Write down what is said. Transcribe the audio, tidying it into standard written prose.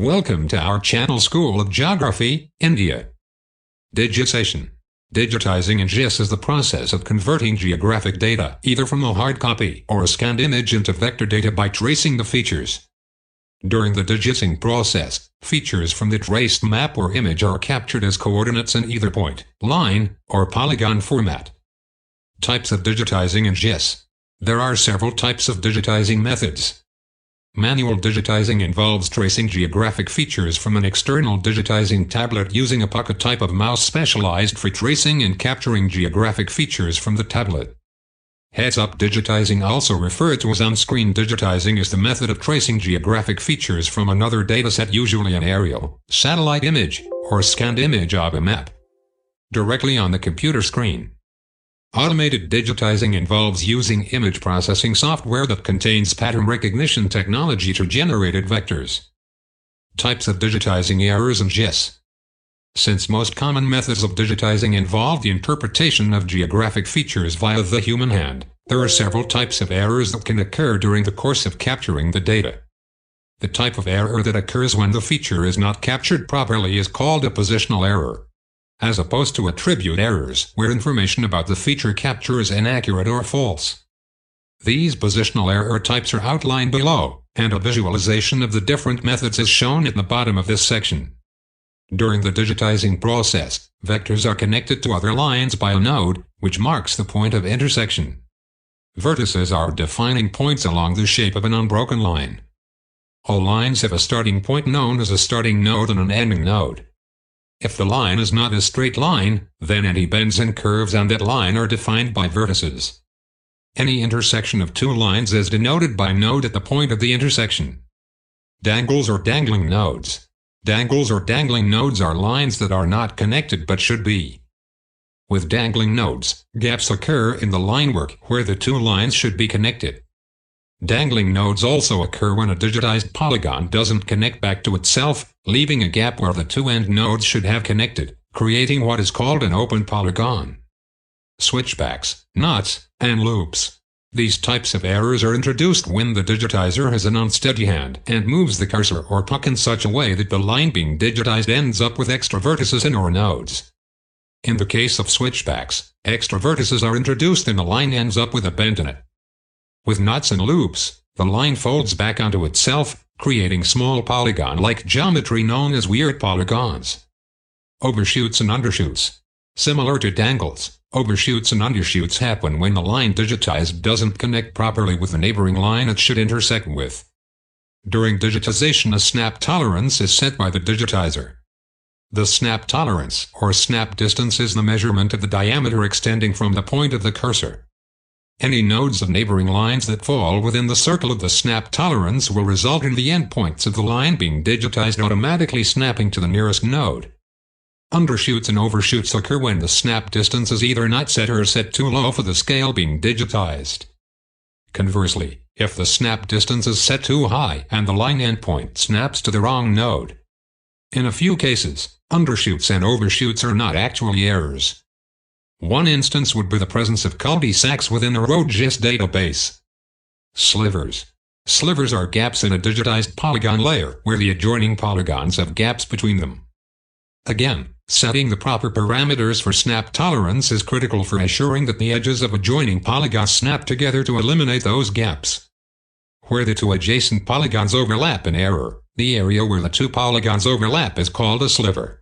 Welcome to our channel School of Geography, India. Digitization. Digitizing and Js is the process of converting geographic data either from a hard copy or a scanned image into vector data by tracing the features. During the digitizing process, features from the traced map or image are captured as coordinates in either point, line, or polygon format. Types of digitizing and Js. There are several types of digitizing methods. Manual digitizing involves tracing geographic features from an external digitizing tablet using a pocket type of mouse specialized for tracing and capturing geographic features from the tablet. Heads-up digitizing, also referred to as on-screen digitizing, is the method of tracing geographic features from another dataset, usually an aerial, satellite image, or scanned image of a map, directly on the computer screen. Automated digitizing involves using image processing software that contains pattern recognition technology to generate vectors. Types of digitizing errors and GIS. Since most common methods of digitizing involve the interpretation of geographic features via the human hand, there are several types of errors that can occur during the course of capturing the data. The type of error that occurs when the feature is not captured properly is called a positional error, as opposed to attribute errors, where information about the feature capture is inaccurate or false. These positional error types are outlined below, and a visualization of the different methods is shown at the bottom of this section. During the digitizing process, vectors are connected to other lines by a node, which marks the point of intersection. Vertices are defining points along the shape of an unbroken line. All lines have a starting point known as a starting node and an ending node. If the line is not a straight line, then any bends and curves on that line are defined by vertices. Any intersection of two lines is denoted by a node at the point of the intersection. Dangles or dangling nodes. Dangles or dangling nodes are lines that are not connected but should be. With dangling nodes, gaps occur in the linework where the two lines should be connected. Dangling nodes also occur when a digitized polygon doesn't connect back to itself, leaving a gap where the two end nodes should have connected, creating what is called an open polygon. Switchbacks, knots, and loops. These types of errors are introduced when the digitizer has an unsteady hand and moves the cursor or puck in such a way that the line being digitized ends up with extra vertices in or nodes. In the case of switchbacks, extra vertices are introduced and the line ends up with a bend in it. With knots and loops, the line folds back onto itself, creating small polygon-like geometry known as weird polygons. Overshoots and undershoots. Similar to dangles, overshoots and undershoots happen when the line digitized doesn't connect properly with the neighboring line it should intersect with. During digitization, a snap tolerance is set by the digitizer. The snap tolerance, or snap distance, is the measurement of the diameter extending from the point of the cursor. Any nodes of neighboring lines that fall within the circle of the snap tolerance will result in the endpoints of the line being digitized automatically snapping to the nearest node. Undershoots and overshoots occur when the snap distance is either not set or set too low for the scale being digitized. Conversely, if the snap distance is set too high and the line endpoint snaps to the wrong node. In a few cases, undershoots and overshoots are not actually errors. One instance would be the presence of cul-de-sacs within a road GIS database. Slivers. Slivers are gaps in a digitized polygon layer where the adjoining polygons have gaps between them. Again, setting the proper parameters for snap tolerance is critical for assuring that the edges of adjoining polygons snap together to eliminate those gaps. Where the two adjacent polygons overlap in error, the area where the two polygons overlap is called a sliver.